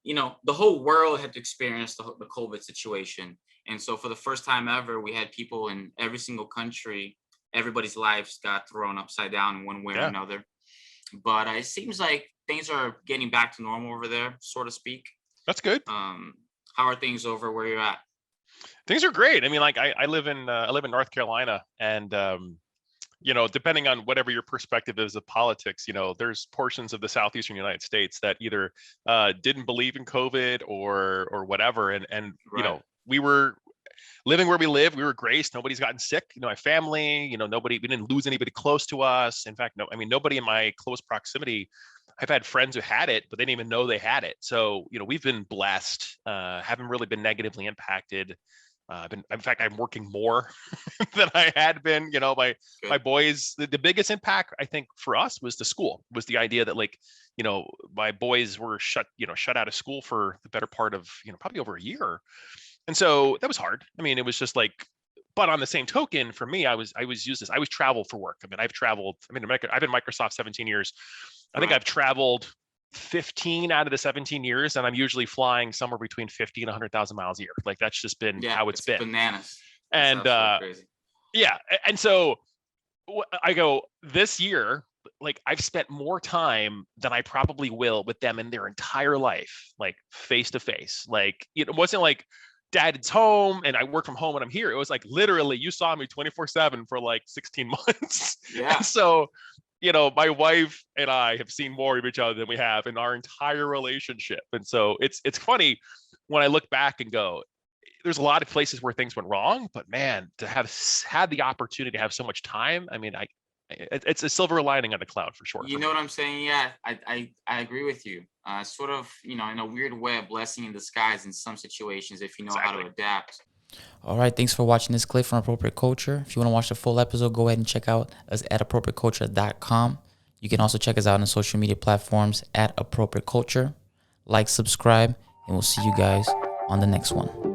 the whole world had to experience the COVID situation. And so for the first time ever, we had people in every single country, everybody's lives got thrown upside down in one way or Yeah, another. But it seems like things are getting back to normal over there, so to speak. that's good. How are things over where you're at? Things are great. I mean, like I live in North Carolina, and depending on whatever your perspective is of politics, there's portions of the southeastern United States that either didn't believe in COVID or whatever, and Right. we were living where we live. We were graced. Nobody's gotten sick. My family, we didn't lose anybody close to us. In fact, no, I mean, nobody in my close proximity. I've had friends who had it, but they didn't even know they had it. So, we've been blessed, haven't really been negatively impacted. In fact, I'm working more than I had been. My Good. boys, the biggest impact I think for us was the school, was the idea that my boys were shut out of school for the better part of, probably over a year. And so that was hard. I mean, it was just like, but on the same token, for me, I was travel for work. I mean, I've been Microsoft 17 years. I think Right. I've traveled 15 out of the 17 years, and I'm usually flying somewhere between 50 and 100,000 miles a year. Like, that's just been Yeah, how it's it's been. bananas. It's And absolutely crazy. yeah, and so I go, this year, like, I've spent more time than I probably will with them in their entire life, like face to face. Like, it wasn't like dad's home and I work from home when I'm here. It was like, literally, you saw me 24/7 for like 16 months. Yeah. And so, my wife and I have seen more of each other than we have in our entire relationship. And so it's funny when I look back and go, there's a lot of places where things went wrong, but man, to have had the opportunity to have so much time, I mean, it's a silver lining on the cloud for sure You for know me. what I'm saying? Yeah, I agree with you. Sort of, in a weird way, a blessing in disguise in some situations if you know how Exactly. to adapt. All right, thanks for watching this clip from Appropriate Culture. If you want to watch the full episode, go ahead and check out us at appropriateculture.com. You can also check us out on social media platforms at Appropriate Culture. Like, subscribe, and we'll see you guys on the next one.